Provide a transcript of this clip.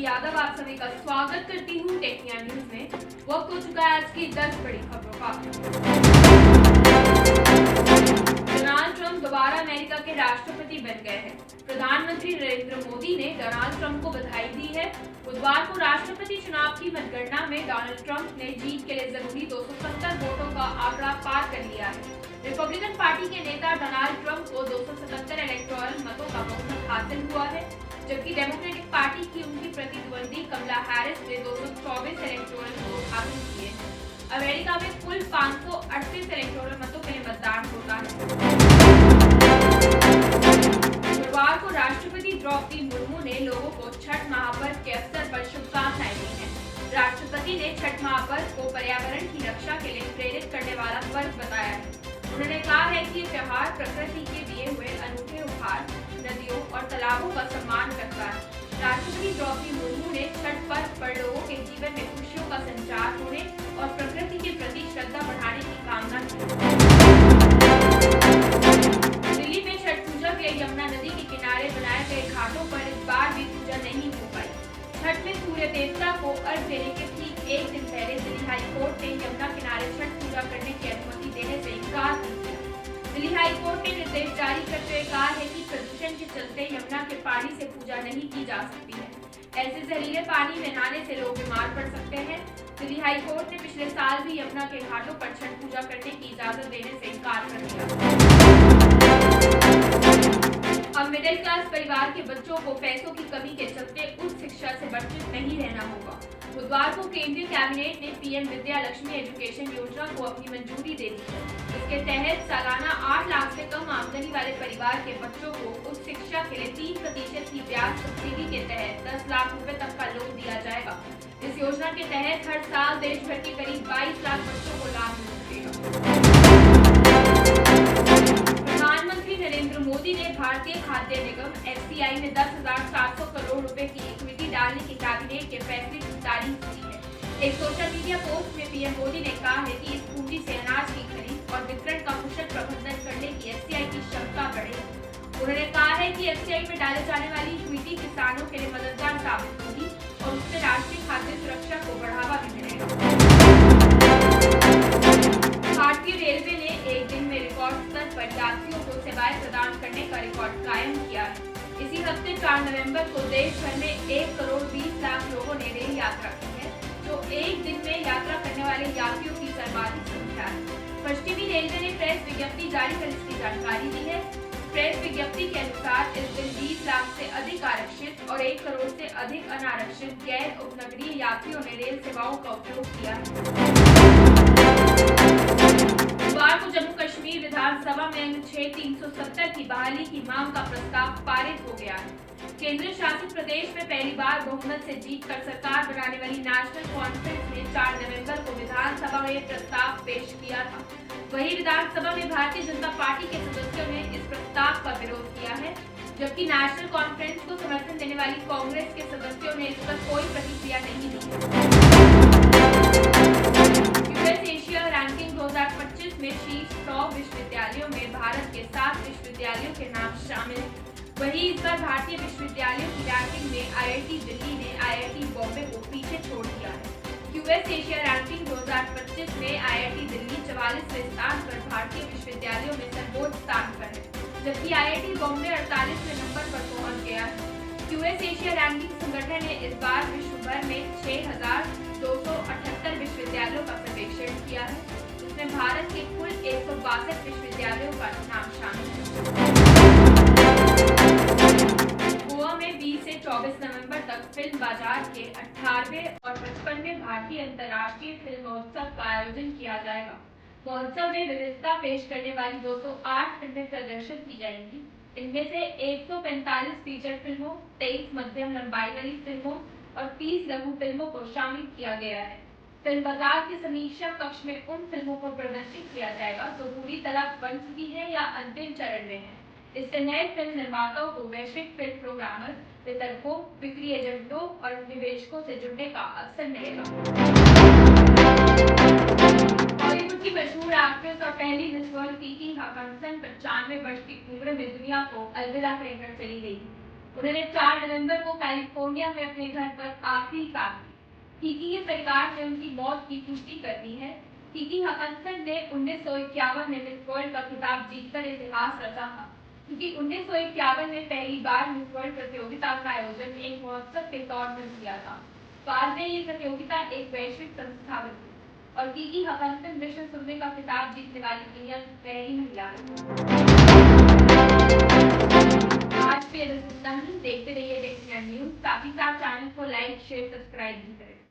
यादव आप सभी का स्वागत करती हूँ टेक्निया न्यूज में। वक्त हो चुका है आज की 10 बड़ी खबरों का। डोनाल्ड ट्रंप दोबारा अमेरिका के राष्ट्रपति बन गए हैं। प्रधानमंत्री नरेंद्र मोदी ने डोनाल्ड ट्रंप को बधाई दी है। बुधवार को राष्ट्रपति चुनाव की मतगणना में डोनाल्ड ट्रंप ने जीत के लिए जरूरी 270 वोटों का आंकड़ा पार कर लिया है। रिपब्लिकन पार्टी के नेता डोनाल्ड ट्रंप को 277 इलेक्टोरल मतों का बहुमत हासिल हुआ है, जबकि डेमोक्रेटिक पार्टी की उनकी प्रतिद्वंदी कमला हैरिस ने 224 इलेक्टोरल वोट हासिल किए हैं। अमेरिका में कुल 538 इलेक्टोरल मतों के लिए मतदान होता है। गुरुवार को राष्ट्रपति द्रौपदी मुर्मू ने लोगों को छठ महापर्व के अवसर पर शुभकामनाएं दी हैं। राष्ट्रपति ने छठ महापर्व को पर्यावरण की रक्षा के लिए प्रेरित करने वाला पर्व बताया है। उन्होंने कहा है कि ये त्योहार प्रकृति के दिए हुए अनूठे उपहार, नदियों और तालाबों का सम्मान करता है। राष्ट्रपति द्रौपदी मुर्मू ने छठ पर्व पर लोगों के जीवन में खुशियों का संचार होने और प्रकृति के प्रति श्रद्धा बढ़ाने की कामना की। दिल्ली में छठ पूजा के लिए यमुना नदी के किनारे बनाए गए घाटों पर इस बार भी पूजा नहीं हो पाई। छठ में सूर्य देवता को अर्घ्य देने के ठीक एक दिन पहले दिल्ली हाई कोर्ट ने यमुना किनारे छठ पूजा करने की अनुमति देने से इनकार कर दिया। दिल्ली हाई कोर्ट ने निर्देश जारी करते हुए कहा है कि प्रदूषण के चलते यमुना के पानी से पूजा नहीं की जा सकती है। ऐसे जहरीले पानी में नहाने से लोग बीमार पड़ सकते हैं। दिल्ली हाई कोर्ट ने पिछले साल भी यमुना के घाटों पर छठ पूजा करने की इजाजत देने से इनकार कर दिया। अब मिडिल क्लास परिवार के बच्चों को पैसों की कमी के चलते उच्च शिक्षा से वंचित नहीं रहना होगा। बुधवार को केंद्रीय कैबिनेट ने पीएम विद्या लक्ष्मी एजुकेशन योजना को अपनी मंजूरी दे दी है। इसके तहत सालाना 8 लाख से कम आमदनी वाले परिवार के बच्चों को उच्च शिक्षा के लिए 3% की ब्याज सब्सिडी के तहत 10 लाख रुपए तक का लोन दिया जाएगा। इस योजना के तहत हर साल देश भर के करीब 22 लाख बच्चों को लाभ मिल सकेगा। प्रधानमंत्री नरेंद्र मोदी ने भारतीय खाद्य निगम एफसीआई में 10,700 करोड़ रुपए की इक्विटी डालने के कैबिनेट के फैसले की तारीफ की है। एक सोशल मीडिया पोस्ट में पीएम मोदी ने कहा है कि इस पूंजी से अनाज की खरीद और वितरण का कुशल प्रबंधन करने की एफसीआई की क्षमता बढ़ेगी। उन्होंने कहा है कि एफसीआई में डाले जाने वाली इक्विटी किसानों के लिए मददगार साबित होगी और उससे राष्ट्रीय खाद्य सुरक्षा को बढ़ावा भी मिलेगा। भारतीय रेलवे ने एक दिन में रिकॉर्ड स्तर पर यात्रियों को सेवाएं प्रदान करने का रिकॉर्ड कायम किया है। इसी हफ्ते 4 नवंबर को देश भर में 1 करोड़ 20 लाख लोगों ने रेल यात्रा की है, जो एक दिन में यात्रा करने वाले यात्रियों की सर्वाधिक संख्या है। पश्चिमी रेलवे ने प्रेस विज्ञप्ति जारी कर इसकी जानकारी दी है। प्रेस विज्ञप्ति के अनुसार इस दिन 20 लाख से अधिक आरक्षित और 1 करोड़ से अधिक अनारक्षित गैर उपनगरीय यात्रियों ने रेल सेवाओं का उपयोग किया है। बुधवार को जम्मू कश्मीर विधानसभा में अनुच्छेद 370 की बहाली की मांग का प्रस्ताव पारित हो गया है। केंद्र शासित प्रदेश में पहली बार बहुमत से जीतकर सरकार बनाने वाली नेशनल कॉन्फ्रेंस ने 4 नवंबर को विधानसभा में प्रस्ताव पेश किया था। वहीं विधानसभा में भारतीय जनता पार्टी के सदस्यों ने इस प्रस्ताव का विरोध किया है, जबकि नेशनल कॉन्फ्रेंस को समर्थन देने वाली कांग्रेस के सदस्यों ने इस पर कोई प्रतिक्रिया नहीं दी। यूएस एशिया रैंकिंग 2025 में शीर्ष 100 विश्वविद्यालयों में भारत के 7 विश्वविद्यालयों के नाम शामिल हैं। वहीं इस बार भारतीय विश्वविद्यालयों की रैंकिंग में आईआईटी दिल्ली ने आईआईटी बॉम्बे को पीछे छोड़ दिया है। यूएस एशिया रैंकिंग 2025 में आईआईटी दिल्ली 44वें स्थान पर भारतीय विश्वविद्यालयों में सर्वोच्च स्थान पर है, जबकि आईआईटी बॉम्बे 48वें नंबर पर पहुंच गया है। यूएस एशिया रैंकिंग संगठन ने इस बार विश्व भर में 6,278 विश्वविद्यालयों का सर्वेक्षण किया है, जिसमें भारत के कुल 162 विश्वविद्यालयों का नाम शामिल है। गोवा में 20 से 24 नवंबर तक फिल्म बाजार के 18वें और 55वें भारतीय अंतर्राष्ट्रीय फिल्म महोत्सव का आयोजन किया जाएगा। महोत्सव में विविधता पेश करने वाली 208 फिल्में प्रदर्शित की जाएंगी। इनमें से 145 फीचर फिल्मों, 23 मध्यम लंबाई वाली फिल्मों और 30 लघु फिल्मों को शामिल किया गया है। फिल्म बाजार के समीक्षा कक्ष में उन फिल्मों को प्रदर्शित किया जाएगा जो पूरी तरह बन चुकी है या अंतिम चरण में है। इससे नए फिल्म निर्माताओं को वैश्विक फिल्म प्रोग्रामर, वितरकों, बिक्री एजेंटों और निवेशकों से जुड़ने का अवसर मिलेगा। बॉलीवुड की मशहूर एक्ट्रेस और पहली मिस वर्ल्ड कीकी हसन 95 वर्ष की उम्र में दुनिया को अलविदा कहकर चली गई। उन्होंने 4 नवंबर को कैलिफोर्निया में अपने घर पर आखिरी सांस ली। कीकी के परिवार ने उनकी मौत की पुष्टि कर दी है। कीकी हकनसन ने 1951 में मिस वर्ल्ड का खिताब जीतकर इतिहास रचा था, क्योंकि 1951 में पहली बार मिस वर्ल्ड प्रतियोगिता का आयोजन एक महोत्सव के तौर पर किया था। बाद में ये प्रतियोगिता एक वैश्विक संस्था बनी और कीकी हकनसन विश्व सुंदरी का खिताब जीतने वाली दुनिया की पहली महिला है। आज के लिए बस इतना ही। देखते रहिए टेक्निकल न्यूज। साथ ही साथ चैनल को लाइक शेयर सब्सक्राइब भी करें।